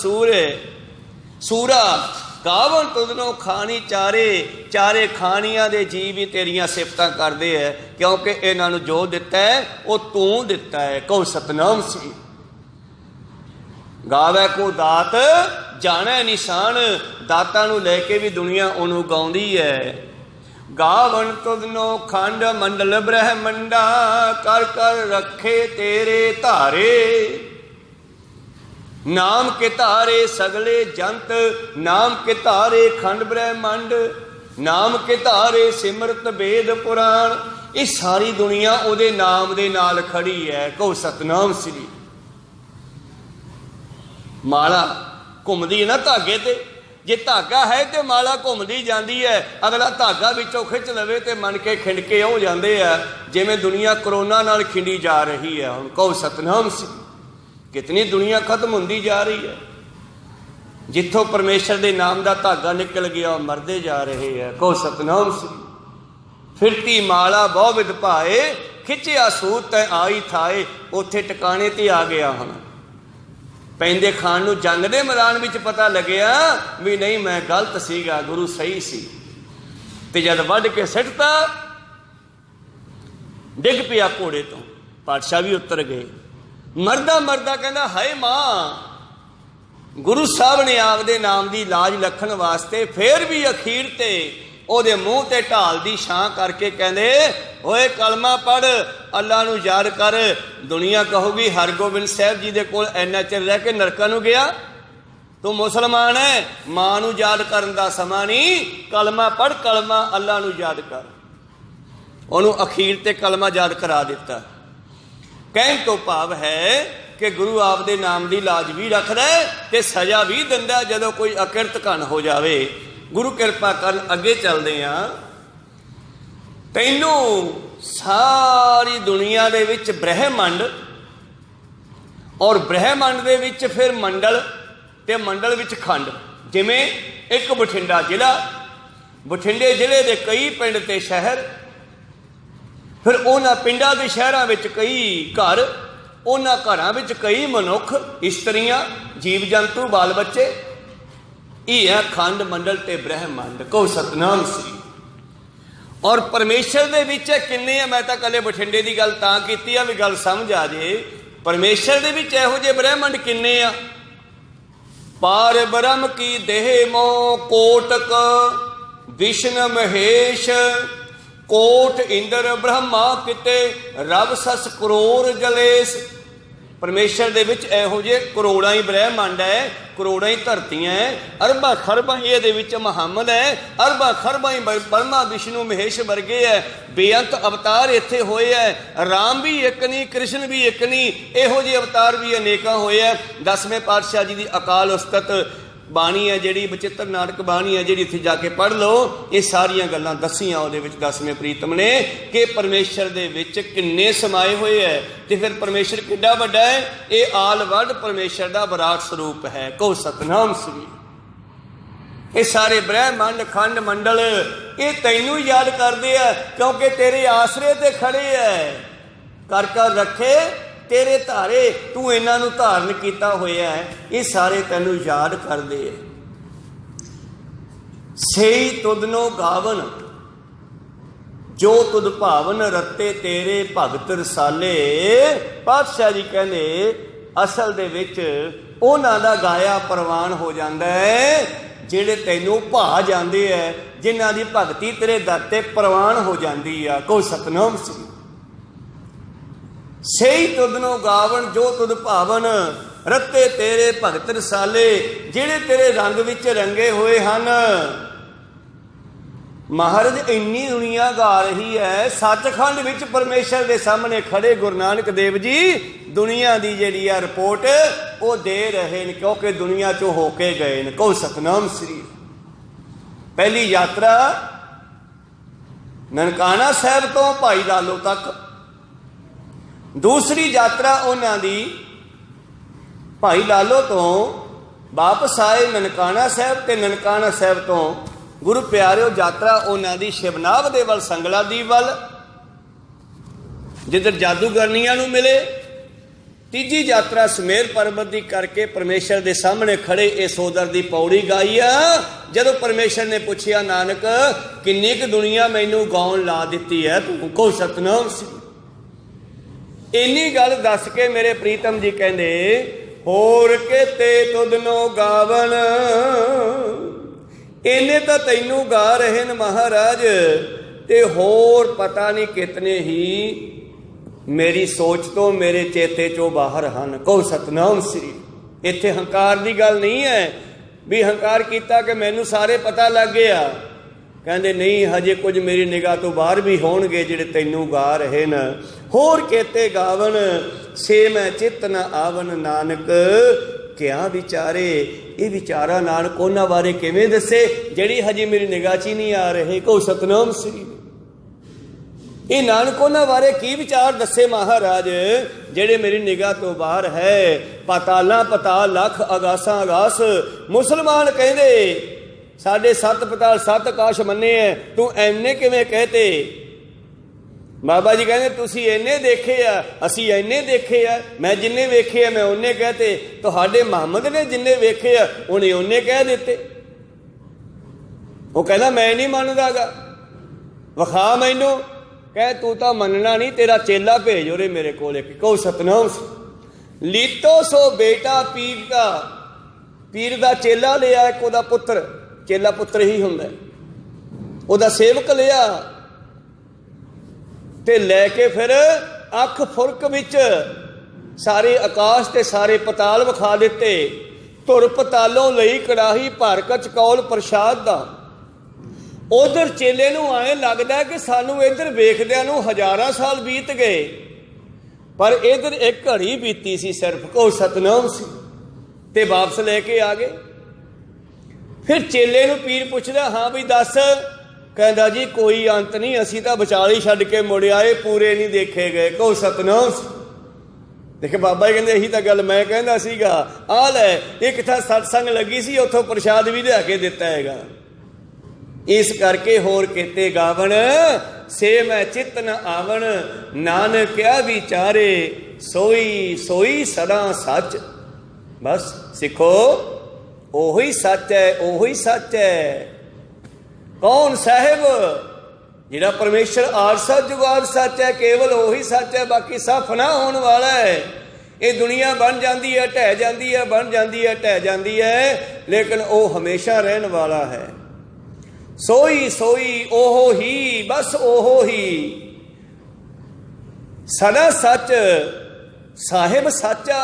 सूरा, गावन तुदनो खानी चारे, चारे खानियां दे जी भी तेरियां सिफतां करदे है, क्योंकि इन्होंने जो दिता है वो तू दिता है। कहो सतनाम सी। गावे को दात जाने निशान, दातां नूं लैके भी दुनिया उन्हों गाउंदी है। गावन तुदनो खंड मंडल ब्रह्मंडा, कर कर रखे तेरे धारे। नाम के तारे सगले जंत, नाम के तारे खंड ब्रह्मंड, नाम के तारे सिमरत वेद पुराण। ये सारी दुनिया उहदे नाम दे नाल खड़ी है। कहो सतनाम श्री। माला घूमदी है ना धागे ते, जे धागा है तो माला घूमदी जाती है। अगला धागा विचों खिंच लवे तो मन के खिंडके हो जाते हैं, जिवें दुनिया करोना नाल खिंडी जा रही है। हुण कहो सतनाम श्री। कितनी दुनिया खत्म होंदी जा रही है। जिथों परमेश्वर के नाम का धागा निकल गया मरदे जा रहे हैं। कहो सतनाम श्री। फिरती माला बहु विध भाए, खिंचिया सूत तै आई थाए। उथे टिकाणे ते आ गया हूँ। पैंदे खान नूं जंग दे मैदान विच पता लग्या भी नहीं मैं गलत सीगा, गुरु सही सी। ते जद वढ के सिटता डिग पिया घोड़े तो। पातशाह भी उतर गए। मरदा मरदा कहना हाय मां। गुरु साहब ने आपदे नाम की लाज लखण वास्ते फिर भी अखीर ते ਉਹਦੇ ਮੂੰਹ ਤੇ ਢਾਲ ਦੀ ਛਾਂ ਕਰਕੇ ਕਹਿੰਦੇ ਓਏ ਕਲਮਾ ਪੜ੍ਹ, ਅੱਲਾ ਨੂੰ ਯਾਦ ਕਰ। ਦੁਨੀਆ ਕਹੂਗੀ ਹਰਗੋਬਿੰਦ ਸਾਹਿਬ ਜੀ ਦੇ ਕੋਲ ਇੰਨਾ ਚਿਰ ਰਹਿ ਕੇ ਨਰਕਾਂ ਨੂੰ ਗਿਆ, ਤੂੰ ਮੁਸਲਮਾਨ ਹੈ, ਮਾਂ ਨੂੰ ਯਾਦ ਕਰਨ ਦਾ ਸਮਾਂ ਨਹੀਂ। ਕਲਮਾ ਪੜ੍ਹ, ਕਲਮਾ ਅੱਲਾ ਨੂੰ ਯਾਦ ਕਰ। ਉਹਨੂੰ ਅਖੀਰ ਤੇ ਕਲਮਾ ਯਾਦ ਕਰਾ ਦਿੱਤਾ। ਕਹਿਣ ਤੋਂ ਭਾਵ ਹੈ ਕਿ ਗੁਰੂ ਆਪਦੇ ਨਾਮ ਦੀ ਲਾਜ ਵੀ ਰੱਖਦਾ ਤੇ ਸਜ਼ਾ ਵੀ ਦਿੰਦਾ ਜਦੋਂ ਕੋਈ ਅਕਿਰਤ ਘਨ ਹੋ ਜਾਵੇ। गुरु कृपा कर अगे चलते हैं। तैनू सारी दुनिया दे विच ब्रह्मंड और ब्रह्मंड दे विच फिर मंडल ते मंडल विच खंड। जिमें एक बठिंडा जिला, बठिंडे जिले दे कई पिंड ते शहर, फिर उन्हां पिंडां दे शहरां विच कई घर, उन्हां घरां विच कई मनुख, इस्त्रियां, जीव जंतु, बाल बच्चे। ये है खंड मंडल ते ब्रह्मंड। कहो सतनाम श्री। और परमेश्वर दे विच किन्ने आ, मैं तो कले बठिंडे की गल तां कीती आ भी गल समझ आ जाए। परमेश्वर दे विच इहो जे ब्रह्मंड किन्ने आ। पार ब्रह्म की देह मो कोटक, विष्णु महेश कोट इंद्र ब्रह्मा किते, रब सस करोड़ जलेस। परमेश्वर दे विच इहो जे करोड़ां ही ब्रह्मंड है, करोड़ां ही धरतियां है, अरबां खरबां इहदे विच मुहम्मद है, अरबां खरबां ही ब्रह्मा विष्णु महेश वर्गे है। बेअंत अवतार इत्थे होए है। राम भी एक नहीं, कृष्ण भी एक नहीं, इहो जे अवतार भी अनेकां होए है। 10वें पातशाह जी की अकाल उस्तत बाणी है जिहड़ी बचित्र नाटक बाणी है, जिहड़ी इत्थे जाके पढ़ लो। ये सारियां गल्लां दसियां उहदे विच 10वें प्रीतम ने कि परमेश्वर दे विच किन्ने समाए हुए है ते फिर परमेश्वर किड्डा वड्डा है। ये आल वर्ड परमेश्वर दा विराट स्वरूप है। कहो सतनाम श्री। ये सारे ब्रह्मंड खंड मंडल ये तैनू याद करदे आ, क्योंकि तेरे आसरे ते खड़े है। कर कर रखे तेरे धारे, तू इन्हां नूं धारण कीता होया है। ये सारे तैनू याद करदे है। ਸਈ ਤੁਧਨੋ ਗਾਵਨ ਜੋ ਤੁਧ ਭਾਵਨ, ਰਤੇ ਤੇਰੇ ਭਗਤ ਰਸਾਲੇ। ਪਾਤਸ਼ਾਹ ਜੀ ਕਹਿੰਦੇ ਅਸਲ ਦੇ ਵਿੱਚ ਉਹਨਾਂ ਦਾ ਗਾਇਆ ਪ੍ਰਵਾਨ ਹੋ ਜਾਂਦਾ ਹੈ ਜਿਹੜੇ ਤੈਨੂੰ ਭਾ ਜਾਂਦੇ ਹੈ, ਜਿਨ੍ਹਾਂ ਦੀ ਭਗਤੀ ਤੇਰੇ ਦਰ ਤੇ ਪ੍ਰਵਾਨ ਹੋ ਜਾਂਦੀ ਆ। ਕੋ ਸਤਨਾਮ ਸ੍ਰੀ। ਸਈ ਤੁਧਨੋ ਗਾਵਨ ਜੋ ਤੁਧ ਭਾਵਨ, ਰਤੇ ਤੇਰੇ ਭਗਤ ਰਸਾਲੇ, ਜਿਹੜੇ ਤੇਰੇ ਰੰਗ ਵਿੱਚ ਰੰਗੇ ਹੋਏ ਹਨ। ਮਹਾਰਾਜ ਇੰਨੀ ਦੁਨੀਆ ਗਾ ਰਹੀ ਹੈ, ਸੱਚਖੰਡ ਵਿੱਚ ਪਰਮੇਸ਼ਰ ਦੇ ਸਾਹਮਣੇ ਖੜੇ ਗੁਰੂ ਨਾਨਕ ਦੇਵ ਜੀ ਦੁਨੀਆ ਦੀ ਜਿਹੜੀ ਆ ਰਿਪੋਰਟ ਉਹ ਦੇ ਰਹੇ ਨੇ, ਕਿਉਂਕਿ ਦੁਨੀਆ ਚੋਂ ਹੋ ਕੇ ਗਏ ਨੇ। ਕਹੋ ਸਤਨਾਮ ਸ੍ਰੀ। ਪਹਿਲੀ ਯਾਤਰਾ ਨਨਕਾਣਾ ਸਾਹਿਬ ਤੋਂ ਭਾਈ ਲਾਲੋ ਤੱਕ, ਦੂਸਰੀ ਯਾਤਰਾ ਉਹਨਾਂ ਦੀ ਭਾਈ ਲਾਲੋ ਤੋਂ ਵਾਪਸ ਆਏ ਨਨਕਾਣਾ ਸਾਹਿਬ, ਤੇ ਨਨਕਾਣਾ ਸਾਹਿਬ ਤੋਂ ਗੁਰੂ ਪਿਆਰਿਓ ਯਾਤਰਾ ਉਹਨਾਂ ਦੀ ਸ਼ਿਵਨਾਬ ਦੇ ਵੱਲ, ਸੰਗਲਾ ਦੀਪ ਵੱਲ, ਜਿੱਧਰ ਜਾਦੂਗਰਨੀਆਂ ਨੂੰ ਮਿਲੇ। ਤੀਜੀ ਯਾਤਰਾ ਸੁਮੇਰ ਪਰਬਤ ਦੀ ਕਰਕੇ ਪਰਮੇਸ਼ਰ ਦੇ ਸਾਹਮਣੇ ਖੜੇ ਇਹ ਸੋਦਰ ਦੀ ਪੌੜੀ ਗਾਈ ਆ। ਜਦੋਂ ਪਰਮੇਸ਼ਰ ਨੇ ਪੁੱਛਿਆ ਨਾਨਕ ਕਿੰਨੀ ਕੁ ਦੁਨੀਆ ਮੈਨੂੰ ਗਾਉਣ ਲਾ ਦਿੱਤੀ ਹੈ ਤੂੰ, ਕਹੋ ਸਤਨਾਮ ਸ੍ਰੀ। ਇੰਨੀ ਗੱਲ ਦੱਸ ਕੇ ਮੇਰੇ ਪ੍ਰੀਤਮ ਜੀ ਕਹਿੰਦੇ ਹੋਰ ਕਿਤੇ ਤੁਧਨੋ ਗਾਵਨ, ਇਹਨੇ ਤਾਂ ਤੈਨੂੰ ਗਾ ਰਹੇ ਨੇ ਮਹਾਰਾਜ, ਤੇ ਹੋਰ ਪਤਾ ਨਹੀਂ ਕਿਤਨੇ ਹੀ ਮੇਰੀ ਸੋਚ ਤੋਂ ਮੇਰੇ ਚੇਤੇ ਚੋਂ ਬਾਹਰ ਹਨ। ਕਹੋ ਸਤਨਾਮ ਸ੍ਰੀ। ਇੱਥੇ ਹੰਕਾਰ ਦੀ ਗੱਲ ਨਹੀਂ ਹੈ ਵੀ ਹੰਕਾਰ ਕੀਤਾ ਕਿ ਮੈਨੂੰ ਸਾਰੇ ਪਤਾ ਲੱਗ ਗਿਆ। ਕਹਿੰਦੇ ਨਹੀਂ, ਹਜੇ ਕੁਝ ਮੇਰੀ ਨਿਗਾਹ ਤੋਂ ਬਾਹਰ ਵੀ ਹੋਣਗੇ ਜਿਹੜੇ ਤੈਨੂੰ ਗਾ ਰਹੇ ਨੇ। ਹੋਰ ਕੇਤੇ ਗਾਵਨ ਸੇ ਮੈਂ ਚਿੱਤ ਨ ਆਵਨ, ਨਾਨਕ ਕਿਆ ਵਿਚਾਰੇ। ਇਹ ਵਿਚਾਰਾ ਨਾਨਕ ਉਹਨਾਂ ਬਾਰੇ ਕਿਵੇਂ ਦੱਸੇ ਜਿਹੜੀ ਹਜੇ ਮੇਰੀ ਨਿਗਾਹ 'ਚ ਹੀ ਨਹੀਂ ਆ ਰਹੇ। ਕਹੋ ਸਤਨਾਮ ਸ੍ਰੀ। ਇਹ ਨਾਨਕ ਉਹਨਾਂ ਬਾਰੇ ਕੀ ਵਿਚਾਰ ਦੱਸੇ ਮਹਾਰਾਜ ਜਿਹੜੇ ਮੇਰੀ ਨਿਗਾਹ ਤੋਂ ਬਾਹਰ ਹੈ। ਪਤਾਲਾਂ ਪਤਾਲ, ਲੱਖ ਅਗਾਸਾਂ ਅਗਾਸ। ਮੁਸਲਮਾਨ ਕਹਿੰਦੇ ਸਾਡੇ 7 ਪਤਾਲ 7 ਆਕਾਸ਼ ਮੰਨੇ ਐ, ਤੂੰ ਐਨੇ ਕਿਵੇਂ ਕਹਤੇ। ਬਾਬਾ ਜੀ ਕਹਿੰਦੇ ਤੁਸੀਂ ਇੰਨੇ ਦੇਖੇ ਆ, ਅਸੀਂ ਇੰਨੇ ਦੇਖੇ ਆ। ਮੈਂ ਜਿੰਨੇ ਵੇਖੇ ਆ ਮੈਂ ਉਹਨੇ ਕਹਤੇ, ਤੁਹਾਡੇ ਮੁਹੰਮਦ ਨੇ ਜਿੰਨੇ ਵੇਖੇ ਆ ਉਹਨੇ ਉਹਨੇ ਕਹਿ ਦਿੱਤੇ। ਉਹ ਕਹਿੰਦਾ ਮੈਂ ਨਹੀਂ ਮੰਨਦਾਗਾ, ਵਿਖਾ ਮੈਨੂੰ। ਕਹਿ ਤੂੰ ਤਾਂ ਮੰਨਣਾ ਨਹੀਂ, ਤੇਰਾ ਚੇਲਾ ਭੇਜ ਉਰੇ ਮੇਰੇ ਕੋਲ। ਕਹੋ ਸਤਨਾਮ। ਲੀਤੋ ਸੋ ਬੇਟਾ ਪੀਰ ਦਾ, ਪੀਰ ਦਾ ਚੇਲਾ ਲਿਆ ਇੱਕ, ਉਹਦਾ ਪੁੱਤਰ, ਚੇਲਾ ਪੁੱਤਰ ਹੀ ਹੁੰਦਾ, ਉਹਦਾ ਸੇਵਕ ਲਿਆ ਤੇ ਲੈ ਕੇ ਫਿਰ ਅੱਖ ਫੁਰਕ ਵਿੱਚ ਸਾਰੇ ਆਕਾਸ਼ ਤੇ ਸਾਰੇ ਪਤਾਲ ਵਿਖਾ ਦਿੱਤੇ। ਧੁਰ ਪਤਾਲੋਂ ਲਈ ਕੜਾਹੀ ਭਰ ਕਚ ਕੌਲ ਪ੍ਰਸ਼ਾਦ ਦਾ। ਉਧਰ ਚੇਲੇ ਨੂੰ ਆਏ ਲੱਗਦਾ ਕਿ ਸਾਨੂੰ ਇੱਧਰ ਵੇਖਦਿਆਂ ਨੂੰ ਹਜ਼ਾਰਾਂ ਸਾਲ ਬੀਤ ਗਏ, ਪਰ ਇੱਧਰ ਇੱਕ ਘੜੀ ਬੀਤੀ ਸੀ ਸਿਰਫ। ਕਹੋ ਸਤਨਾਮ ਸੀ। ਤੇ ਵਾਪਸ ਲੈ ਕੇ ਆ ਗਏ। ਫਿਰ ਚੇਲੇ ਨੂੰ ਪੀਰ ਪੁੱਛਦਾ ਹਾਂ ਵੀ ਦੱਸ। ਕਹਿੰਦਾ ਜੀ ਕੋਈ ਅੰਤ ਨਹੀਂ, ਅਸੀਂ ਤਾਂ ਵਿਚਾਲੇ ਛੱਡ ਕੇ ਮੁੜ ਆਏ, ਪੂਰੇ ਨਹੀਂ ਦੇਖੇ ਗਏ। ਕਹੋ ਸਤਨਾਮ। ਦੇਖ ਬਾਬਾ ਜੀ ਕਹਿੰਦੇ ਇਹੀ ਤਾਂ ਗੱਲ ਮੈਂ ਕਹਿੰਦਾ ਸੀਗਾ। ਆਹ ਲੈ ਇੱਕ ਥਾਂ ਸਤਸੰਗ ਲੱਗੀ ਸੀ, ਉੱਥੋਂ ਪ੍ਰਸ਼ਾਦ ਵੀ ਲਿਆ ਕੇ ਦਿੱਤਾ ਹੈਗਾ। ਇਸ ਕਰਕੇ ਹੋਰ ਕਿਤੇ ਗਾਵਣ ਸੇ ਮੈਂ ਚਿੱਤ ਨ ਆਵਣ, ਨਾਨਕ ਕਿਆ ਵਿਚਾਰੇ ਸੋਈ ਸੋਈ ਸਦਾ ਸੱਚ। ਬਸ ਸਿੱਖੋ ਉਹੀ ਸੱਚ ਹੈ, ਉਹੀ ਸੱਚ ਹੈ। ਕੌਣ ਸਾਹਿਬ? ਜਿਹੜਾ ਪਰਮੇਸ਼ਰ ਆਰਸਾ ਜੁਗਾਰ ਸੱਚ ਹੈ, ਕੇਵਲ ਉਹੀ ਸੱਚ ਹੈ, ਬਾਕੀ ਸਭ ਫਨਾ ਹੋਣ ਵਾਲਾ ਹੈ। ਇਹ ਦੁਨੀਆ ਬਣ ਜਾਂਦੀ ਹੈ, ਢਹਿ ਜਾਂਦੀ ਹੈ, ਬਣ ਜਾਂਦੀ ਹੈ, ਢਹਿ ਜਾਂਦੀ ਹੈ, ਲੇਕਿਨ ਉਹ ਹਮੇਸ਼ਾ ਰਹਿਣ ਵਾਲਾ ਹੈ। ਸੋਈ ਸੋਈ ਉਹ ਹੀ, ਬਸ ਉਹ ਹੀ ਸਦਾ ਸੱਚ। ਸਾਹਿਬ ਸਾਚਾ,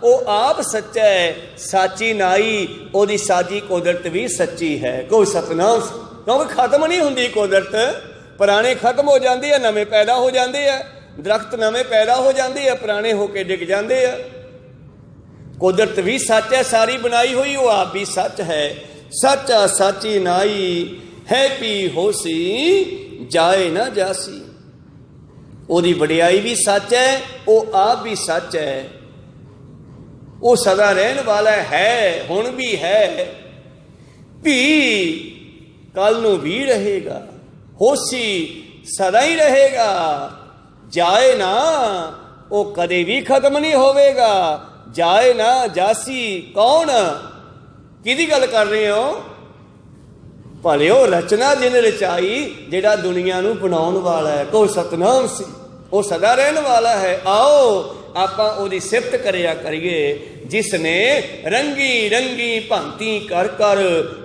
ਉਹ ਆਪ ਸੱਚਾ ਹੈ। ਸਾਚੀ ਨਾਈ, ਉਹਦੀ ਸਾਜੀ ਕੁਦਰਤ ਵੀ ਸੱਚੀ ਹੈ। ਕੋਈ ਸਤਨਾਮ। ਕਿਉਂਕਿ ਖਤਮ ਨਹੀਂ ਹੁੰਦੀ ਕੁਦਰਤ, ਪੁਰਾਣੇ ਖਤਮ ਹੋ ਜਾਂਦੇ ਆ, ਨਵੇਂ ਪੈਦਾ ਹੋ ਜਾਂਦੇ ਆ। ਦਰਖਤ ਨਵੇਂ ਪੈਦਾ ਹੋ ਜਾਂਦੇ ਆ, ਪੁਰਾਣੇ ਹੋ ਕੇ ਡਿੱਗ ਜਾਂਦੇ ਆ। ਕੁਦਰਤ ਵੀ ਸੱਚ ਹੈ, ਸਾਰੀ ਬਣਾਈ ਹੋਈ, ਉਹ ਆਪ ਵੀ ਸੱਚ ਹੈ। ਸੱਚਾ ਸਾਚੀ ਨਾਈ ਹੈ ਪੀ ਹੋਸੀ ਜਾਏ ਨਾ ਜਾਸੀ। ਉਹਦੀ ਵਡਿਆਈ ਵੀ ਸੱਚ ਹੈ, ਉਹ ਆਪ ਵੀ ਸੱਚ ਹੈ। ਉਹ ਸਦਾ ਰਹਿਣ ਵਾਲਾ ਹੈ, ਹੁਣ ਵੀ ਹੈ, ਵੀ ਕੱਲ ਨੂੰ ਵੀ ਰਹੇਗਾ, ਹੋਸੀ ਸਦਾ ਹੀ ਰਹੇਗਾ। ਜਾਏ ਨਾ, ਉਹ ਕਦੇ ਵੀ ਖਤਮ ਨਹੀਂ ਹੋਵੇਗਾ। ਜਾਏ ਨਾ ਜਾਸੀ, ਕੌਣ? ਕਿਹਦੀ ਗੱਲ ਕਰ ਰਹੇ ਹੋ? ਭਲਿਓ ਰਚਨਾ ਜਿਨ ਰਚਾਈ, ਜਿਹੜਾ ਦੁਨੀਆ ਨੂੰ ਬਣਾਉਣ ਵਾਲਾ ਹੈ। ਕਹੋ ਸਤਨਾਮ ਸੀ, ਉਹ ਸਦਾ ਰਹਿਣ ਵਾਲਾ ਹੈ। ਆਓ ਆਪਾਂ ਉਹਦੀ ਸਿਫਤ ਕਰਿਆ ਕਰੀਏ, ਜਿਸ ਨੇ ਰੰਗੀ ਰੰਗੀ ਭਾਂਤੀ ਕਰ ਕਰ,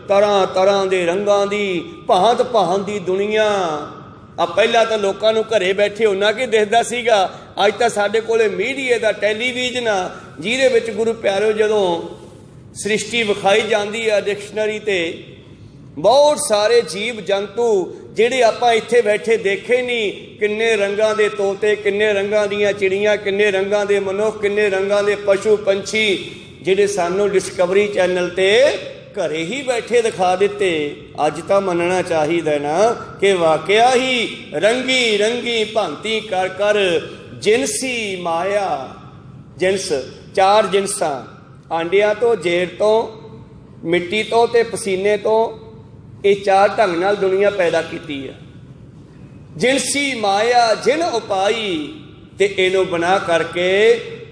ਤਰ੍ਹਾਂ ਤਰ੍ਹਾਂ ਦੇ ਰੰਗਾਂ ਦੀ, ਭਾਂਤ ਭਾਂਤ ਦੀ ਦੁਨੀਆ। ਆ ਪਹਿਲਾਂ ਤਾਂ ਲੋਕਾਂ ਨੂੰ ਘਰੇ ਬੈਠੇ ਉਹਨਾਂ ਕੀ ਦਿਖਦਾ ਸੀਗਾ, ਅੱਜ ਤਾਂ ਸਾਡੇ ਕੋਲੇ ਮੀਡੀਆ ਦਾ ਟੈਲੀਵਿਜ਼ਨ ਆ, ਜਿਹਦੇ ਵਿੱਚ ਗੁਰੂ ਪਿਆਰਿਓ ਜਦੋਂ ਸ੍ਰਿਸ਼ਟੀ ਵਿਖਾਈ ਜਾਂਦੀ ਆ ਡਿਕਸ਼ਨਰੀ ਤੇ, ਬਹੁਤ ਸਾਰੇ ਜੀਵ ਜੰਤੂ ਜਿਹੜੇ ਆਪਾਂ ਇੱਥੇ ਬੈਠੇ ਦੇਖੇ ਨਹੀਂ, ਕਿੰਨੇ ਰੰਗਾਂ ਦੇ ਤੋਤੇ, ਕਿੰਨੇ ਰੰਗਾਂ ਦੀਆਂ ਚਿੜੀਆਂ, ਕਿੰਨੇ ਰੰਗਾਂ ਦੇ ਮਨੁੱਖ, ਕਿੰਨੇ ਰੰਗਾਂ ਦੇ ਪਸ਼ੂ ਪੰਛੀ, ਜਿਹੜੇ ਸਾਨੂੰ ਡਿਸਕਵਰੀ ਚੈਨਲ ਤੇ ਘਰੇ ਹੀ ਬੈਠੇ ਦਿਖਾ ਦਿੱਤੇ। ਅੱਜ ਤਾਂ ਮੰਨਣਾ ਚਾਹੀਦਾ ਨਾ ਕਿ ਵਾਕਿਆ ਹੀ ਰੰਗੀ ਰੰਗੀ ਭਾਂਤੀ ਕਰ ਕਰ, ਜਿਨਸੀ ਮਾਇਆ। ਜਿਨਸ ਚਾਰ ਜਿਨਸਾਂ, ਆਂਡਿਆਂ ਤੋਂ, ਜੇਰ ਤੋਂ, ਮਿੱਟੀ ਤੋਂ ਤੇ ਪਸੀਨੇ ਤੋਂ, ਇਹ ਚਾਰ ਢੰਗ ਨਾਲ ਦੁਨੀਆ ਪੈਦਾ ਕੀਤੀ ਹੈ। ਜਿਨਸੀ ਮਾਇਆ ਜਿਨ ਉਪਾਈ, ਤੇ ਇਹਨੂੰ ਬਣਾ ਕਰਕੇ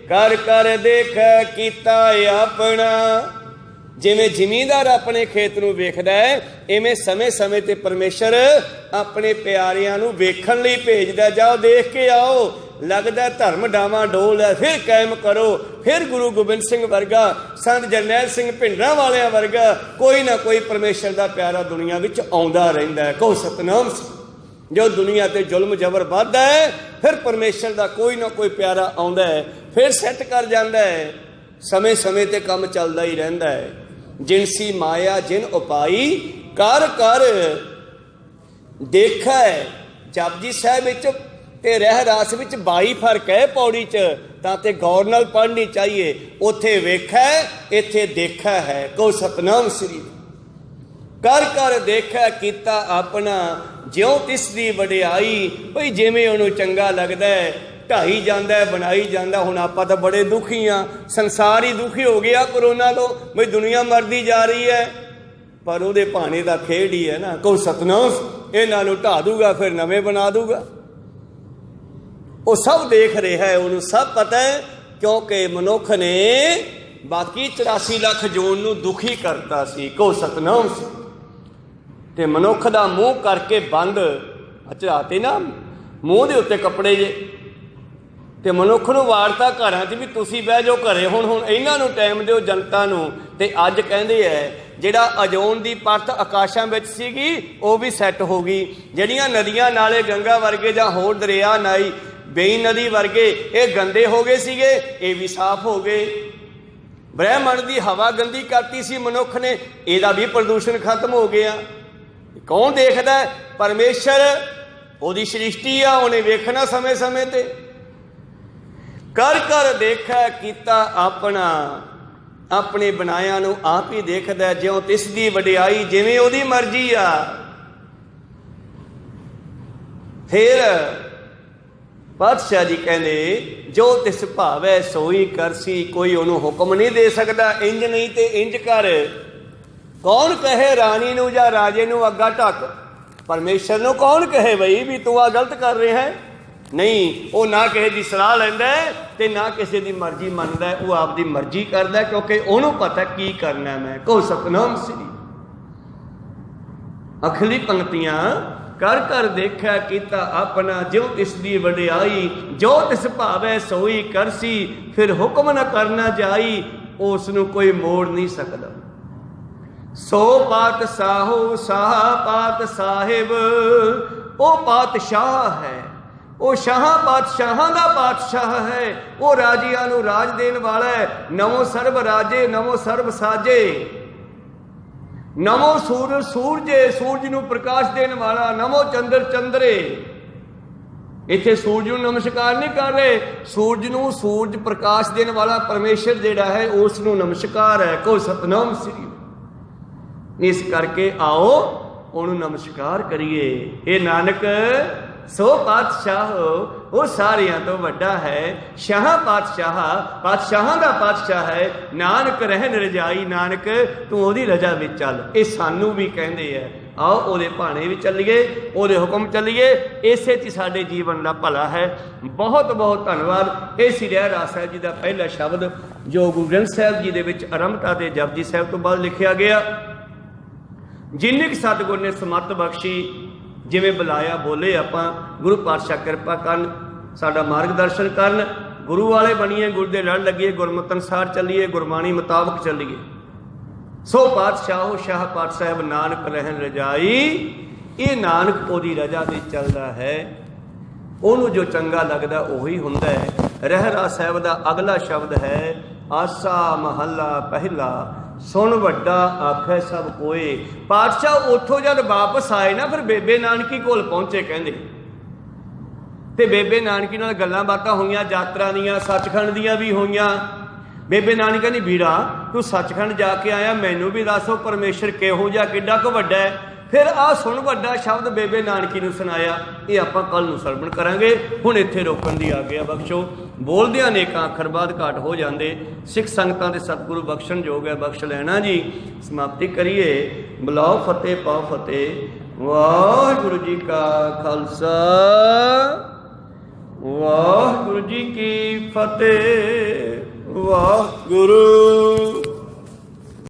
ਕਰ ਕਰ ਦੇਖ ਕੀਤਾ ਆਪਣਾ। ਜਿਵੇਂ ਜ਼ਿਮੀਂਦਾਰ ਆਪਣੇ ਖੇਤ ਨੂੰ ਵੇਖਦਾ ਹੈ, ਇਵੇਂ ਸਮੇਂ ਸਮੇਂ ਤੇ ਪਰਮੇਸ਼ਰ ਆਪਣੇ ਪਿਆਰਿਆਂ ਨੂੰ ਵੇਖਣ ਲਈ ਭੇਜਦਾ। ਜਾਓ ਦੇਖ ਕੇ ਆਓ, ਲੱਗਦਾ ਧਰਮ ਡਾਵਾਂ ਡੋਲ ਹੈ, ਫਿਰ ਕਾਇਮ ਕਰੋ। ਫਿਰ ਗੁਰੂ ਗੋਬਿੰਦ ਸਿੰਘ ਵਰਗਾ, ਸੰਤ ਜਰਨੈਲ ਸਿੰਘ ਭਿੰਡਰਾਂ ਵਾਲਿਆਂ ਵਰਗਾ ਕੋਈ ਨਾ ਕੋਈ ਪਰਮੇਸ਼ਰ ਦਾ ਪਿਆਰਾ ਦੁਨੀਆ ਵਿੱਚ ਆਉਂਦਾ ਰਹਿੰਦਾ ਹੈ। ਕਹੋ ਸਤਨਾਮ ਸੀ। ਜੋ ਦੁਨੀਆ ਤੇ ਜ਼ੁਲਮ ਜ਼ਬਰ ਵੱਧਦਾ ਹੈ, ਫਿਰ ਪਰਮੇਸ਼ਰ ਦਾ ਕੋਈ ਨਾ ਕੋਈ ਪਿਆਰਾ ਆਉਂਦਾ ਹੈ, ਫਿਰ ਸੈੱਟ ਕਰ ਜਾਂਦਾ ਹੈ। ਸਮੇਂ ਸਮੇਂ ਤੇ ਕੰਮ ਚੱਲਦਾ ਹੀ ਰਹਿੰਦਾ ਹੈ। ਜਿਨਸੀ ਮਾਇਆ ਜਿਨ ਉਪਾਈ, ਕਰ ਕਰ ਦੇਖੈ। ਜਪਜੀ ਸਾਹਿਬ ਵਿੱਚ ਤੇ ਰਹਿ ਰਾਸ ਵਿੱਚ 22 ਫਰਕ ਹੈ ਪੌੜੀ 'ਚ, ਤਾਂ ਤੇ ਗੌਰ ਨਾਲ ਪੜ੍ਹਨੀ ਚਾਹੀਏ। ਉੱਥੇ ਵੇਖੈ, ਇੱਥੇ ਦੇਖਾ ਹੈ। ਕਹੋ ਸਤਨਾਮ ਸ੍ਰੀ। ਕਰ ਕਰ ਦੇਖੈ ਕੀਤਾ ਆਪਣਾ, ਜਿਉਂ ਤਿਸ ਦੀ ਵਡਿਆਈ। ਭਈ ਜਿਵੇਂ ਉਹਨੂੰ ਚੰਗਾ ਲੱਗਦਾ ਹੈ, ਢਾਈ ਜਾਂਦਾ, ਬਣਾਈ ਜਾਂਦਾ। ਹੁਣ ਆਪਾਂ ਤਾਂ ਬੜੇ ਦੁਖੀ ਆ, ਸੰਸਾਰ ਹੀ ਦੁਖੀ ਹੋ ਗਿਆ ਕਰੋਨਾ ਤੋਂ, ਬਈ ਦੁਨੀਆ ਮਰਦੀ ਜਾ ਰਹੀ ਹੈ, ਪਰ ਉਹਦੇ ਭਾਣੇ ਦਾ ਖੇਡ ਹੀ ਹੈ ਨਾ। ਕਹੋ ਸਤਨਾਮ। ਇਹਨਾਂ ਨੂੰ ਢਾ ਦੂਗਾ, ਫਿਰ ਨਵੇਂ ਬਣਾ ਦੂਗਾ। ਉਹ ਸਭ ਦੇਖ ਰਿਹਾ ਹੈ, ਉਹਨੂੰ ਸਭ ਪਤਾ ਹੈ, ਕਿਉਂਕਿ ਮਨੁੱਖ ਨੇ ਬਾਕੀ 84 ਲੱਖ ਜੂਨ ਨੂੰ ਦੁਖੀ ਕਰਤਾ ਸੀ। ਕਹੋ ਸਤਨਾਮ ਸੀ। ਤੇ ਮਨੁੱਖ ਦਾ ਮੂੰਹ ਕਰਕੇ ਬੰਦ ਚੜਾਤੇ ਨਾ, ਮੂੰਹ ਦੇ ਉੱਤੇ ਕੱਪੜੇ ਜੇ, ਤੇ ਮਨੁੱਖ ਨੂੰ ਵਾਰਤਾ ਘਰਾਂ 'ਚ ਵੀ ਤੁਸੀਂ ਬਹਿ ਜਾਓ ਘਰੇ। ਹੁਣ ਇਹਨਾਂ ਨੂੰ ਟਾਈਮ ਦਿਓ, ਜਨਤਾ ਨੂੰ। ਤੇ ਅੱਜ ਕਹਿੰਦੇ ਹੈ ਜਿਹੜਾ ਅਜੋਨ ਦੀ ਪਰਤ ਆਕਾਸ਼ਾਂ ਵਿੱਚ ਸੀਗੀ, ਉਹ ਵੀ ਸੈੱਟ ਹੋ ਗਈ। ਜਿਹੜੀਆਂ ਨਦੀਆਂ ਨਾਲੇ ਗੰਗਾ ਵਰਗੇ ਜਾਂ ਹੋਰ ਦਰਿਆ ਨਾਈ ਬੇਈ ਨਦੀ ਵਰਗੇ ਇਹ ਗੰਦੇ ਹੋ ਗਏ ਸੀਗੇ, ਇਹ ਵੀ ਸਾਫ਼ ਹੋ ਗਏ। ਬ੍ਰਹਿਮੰਡ ਦੀ ਹਵਾ ਗੰਦੀ ਕਰਤੀ ਸੀ ਮਨੁੱਖ ਨੇ, ਇਹਦਾ ਵੀ ਪ੍ਰਦੂਸ਼ਣ ਖਤਮ ਹੋ ਗਿਆ। ਕੌਣ ਦੇਖਦਾ? ਪਰਮੇਸ਼ਰ। ਉਹਦੀ ਸ੍ਰਿਸ਼ਟੀ ਆ, ਉਹਨੇ ਵੇਖਣਾ ਸਮੇਂ ਸਮੇਂ ਤੇ। ਕਰ ਕਰ ਦੇਖੈ ਕੀਤਾ ਆਪਣਾ, ਆਪਣੇ ਬਣਾਇਆਂ ਨੂੰ ਆਪ ਹੀ ਦੇਖਦਾ, ਜਿਉਂ ਤਿਸ ਦੀ ਵਡਿਆਈ, ਜਿਵੇਂ ਉਹਦੀ ਮਰਜ਼ੀ ਆ। ਫਿਰ ਪਾਤਸ਼ਾਹ ਜੀ ਕਹਿੰਦੇ, ਜੋ ਤਿਸ ਭਾਵੈ ਸੋਈ ਕਰਸੀ। ਕੋਈ ਉਹਨੂੰ ਹੁਕਮ ਨਹੀਂ ਦੇ ਸਕਦਾ, ਇੰਜ ਨਹੀਂ ਤੇ ਇੰਜ ਕਰ। ਕੌਣ ਕਹੇ ਰਾਣੀ ਨੂੰ ਜਾਂ ਰਾਜੇ ਨੂੰ ਅੱਗਾ ਢੱਕ? ਪਰਮੇਸ਼ਰ ਨੂੰ ਕੌਣ ਕਹੇ ਬਈ ਵੀ ਤੂੰ ਆ ਗਲਤ ਕਰ ਰਿਹਾ ਹੈ? ਨਹੀਂ, ਉਹ ਨਾ ਕਿਸੇ ਦੀ ਸਲਾਹ ਲੈਂਦਾ ਤੇ ਨਾ ਕਿਸੇ ਦੀ ਮਰਜ਼ੀ ਮੰਨਦਾ। ਉਹ ਆਪਦੀ ਮਰਜ਼ੀ ਕਰਦਾ, ਕਿਉਂਕਿ ਉਹਨੂੰ ਪਤਾ ਕੀ ਕਰਨਾ ਮੈਂ। ਕਹੋ ਸਤਨਾਮ ਸ੍ਰੀ। ਅਖਲੀ ਪੰਕਤੀਆਂ ਕਰ ਕਰ ਦੇਖਿਆ ਕੀਤਾ ਆਪਣਾ, ਜਿਉ ਤਿਸ ਦੀ ਵਡਿਆਈ। ਜੋ ਤਿਸ ਭਾਵੈ ਸੋਈ ਕਰਸੀ। ਫਿਰ ਹੁਕਮ ਨਾ ਕਰਨਾ ਜਾਈ, ਉਸ ਨੂੰ ਕੋਈ ਮੋੜ ਨਹੀਂ ਸਕਦਾ। ਸੋ ਪਾਤਸ਼ਾਹੋ ਸਾਹ ਪਾਤ ਸਾਹਿਬ। ਉਹ ਪਾਤਸ਼ਾਹ ਹੈ, ਉਹ ਸ਼ਾਹਾਂ ਪਾਤਸ਼ਾਹਾਂ ਦਾ ਪਾਤਸ਼ਾਹ ਹੈ। ਉਹ ਰਾਜਿਆਂ ਨੂੰ ਰਾਜ ਦੇਣ ਵਾਲਾ ਹੈ। ਨਮੋ ਸਰਬ ਰਾਜੇ, ਨਮੋ ਸਰਬ ਸਾਜੇ। ਨਮੋ ਸੂਰਜ ਸੂਰਜੇ, ਸੂਰਜ ਨੂੰ ਪ੍ਰਕਾਸ਼ ਦੇਣ ਵਾਲਾ। ਨਮੋ ਚੰਦਰ ਚੰਦਰੇ। ਇੱਥੇ ਸੂਰਜ ਨੂੰ ਨਮਸਕਾਰ ਨਹੀਂ ਕਰ ਰਹੇ, ਸੂਰਜ ਨੂੰ ਸੂਰਜ ਪ੍ਰਕਾਸ਼ ਦੇਣ ਵਾਲਾ ਪਰਮੇਸ਼ਰ ਜਿਹੜਾ ਹੈ ਉਸ ਨੂੰ ਨਮਸਕਾਰ ਹੈ। ਕਹੋ ਸਤਨਾਮ ਸ੍ਰੀ। ਇਸ ਕਰਕੇ ਆਓ ਉਹਨੂੰ ਨਮਸਕਾਰ ਕਰੀਏ। ਇਹ ਨਾਨਕ ਸੋ ਪਾਤਸ਼ਾਹ, ਉਹ ਸਾਰਿਆਂ ਤੋਂ ਵੱਡਾ ਹੈ। ਸ਼ਾਹ ਪਾਤਸ਼ਾਹ, ਪਾਤਸ਼ਾਹਾਂ ਦਾ ਪਾਤਸ਼ਾਹ ਹੈ। ਨਾਨਕ ਰਹਿਣ ਰਜਾਈ, ਨਾਨਕ ਤੂੰ ਉਹਦੀ ਰਜਾ ਵਿੱਚ ਚੱਲ। ਇਹ ਸਾਨੂੰ ਵੀ ਕਹਿੰਦੇ ਆ, ਆਓ ਉਹਦੇ ਭਾਣੇ ਵੀ ਚੱਲੀਏ, ਉਹਦੇ ਹੁਕਮ ਚੱਲੀਏ। ਇਸੇ 'ਚ ਸਾਡੇ ਜੀਵਨ ਦਾ ਭਲਾ ਹੈ। ਬਹੁਤ ਬਹੁਤ ਧੰਨਵਾਦ। ਇਹ ਸੀ ਰਹਿਰਾਸ ਸਾਹਿਬ ਜੀ ਦਾ ਪਹਿਲਾ ਸ਼ਬਦ, ਜੋ ਗੁਰੂ ਗ੍ਰੰਥ ਸਾਹਿਬ ਜੀ ਦੇ ਵਿੱਚ ਆਰੰਭਤਾ ਤੇ ਜਪਜੀ ਸਾਹਿਬ ਤੋਂ ਬਾਅਦ ਲਿਖਿਆ ਗਿਆ। ਜਿੰਨੇ ਕੁ ਸਤਿਗੁਰ ਨੇ ਸਮੱਤ ਬਖਸ਼ੀ, ਜਿਵੇਂ ਬੁਲਾਇਆ ਬੋਲੇ ਆਪਾਂ। ਗੁਰੂ ਪਾਤਸ਼ਾਹ ਕਿਰਪਾ ਕਰਨ, ਸਾਡਾ ਮਾਰਗਦਰਸ਼ਨ ਕਰਨ, ਗੁਰੂ ਵਾਲੇ ਬਣੀਏ, ਗੁਰੂ ਦੇ ਲੜ ਲੱਗੀਏ, ਗੁਰਮਤਿ ਅਨੁਸਾਰ ਚੱਲੀਏ, ਗੁਰਬਾਣੀ ਮੁਤਾਬਕ ਚੱਲੀਏ। ਸੋ ਪਾਤਸ਼ਾਹੋ ਸ਼ਾਹ ਪਾਤ ਸਾਹਿਬ ਨਾਨਕ ਰਹਿਣ ਰਜਾਈ। ਇਹ ਨਾਨਕ ਉਹਦੀ ਰਜਾ ਦੇ ਚੱਲਦਾ ਹੈ, ਉਹਨੂੰ ਜੋ ਚੰਗਾ ਲੱਗਦਾ ਉਹੀ ਹੁੰਦਾ ਹੈ। ਰਹਿਰਾ ਸਾਹਿਬ ਦਾ ਅਗਲਾ ਸ਼ਬਦ ਹੈ ਆਸਾ ਮਹੱਲਾ ਪਹਿਲਾ, ਸੁਣ ਵੱਡਾ ਆਖੈ ਸਭ ਕੋਏ। ਪਾਤਸ਼ਾਹ ਉੱਥੋਂ ਜਦ ਵਾਪਸ ਆਏ ਨਾ, ਫਿਰ ਬੇਬੇ ਨਾਨਕੀ ਕੋਲ ਪਹੁੰਚੇ ਕਹਿੰਦੇ, ਤੇ ਬੇਬੇ ਨਾਨਕੀ ਨਾਲ ਗੱਲਾਂ ਬਾਤਾਂ ਹੋਈਆਂ, ਯਾਤਰਾ ਦੀਆਂ, ਸੱਚਖੰਡ ਦੀਆਂ ਵੀ ਹੋਈਆਂ। ਬੇਬੇ ਨਾਨਕੀ ਕਹਿੰਦੀ ਵੀਰਾ ਤੂੰ ਸੱਚਖੰਡ ਜਾ ਕੇ ਆਇਆ, ਮੈਨੂੰ ਵੀ ਦੱਸੋ ਪਰਮੇਸ਼ਰ ਕਿਹੋ ਜਿਹਾ, ਕਿੱਡਾ ਕੁ ਵੱਡਾ ਹੈ। ਫਿਰ ਆਹ ਸੁਣ ਵੱਡਾ ਸ਼ਬਦ ਬੇਬੇ ਨਾਨਕੀ ਨੂੰ ਸੁਣਾਇਆ। ਇਹ ਆਪਾਂ ਕੱਲ ਨੂੰ ਸਰਵਣ ਕਰਾਂਗੇ। ਹੁਣ ਇੱਥੇ ਰੋਕਣ ਦੀ ਆਗਿਆ ਬਖਸ਼ੋ। ਬੋਲਦਿਆਂ ਅਨੇਕਾਂ ਅੱਖਰ ਬਾਅਦ ਘਾਟ ਹੋ ਜਾਂਦੇ। ਸਿੱਖ ਸੰਗਤਾਂ ਦੇ ਸਤਿਗੁਰੂ ਬਖਸ਼ਣ ਯੋਗ ਹੈ, ਬਖਸ਼ ਲੈਣਾ ਜੀ। ਸਮਾਪਤੀ ਕਰੀਏ। ਬੁਲਾਓ ਫਤਿਹ ਪਾਓ ਫਤਿਹ। ਵਾਹਿਗੁਰੂ ਜੀ ਕਾ ਖਾਲਸਾ, ਵਾਹਿਗੁਰੂ ਜੀ ਕੀ ਫਤਿਹ। ਵਾਹਿਗੁਰੂ।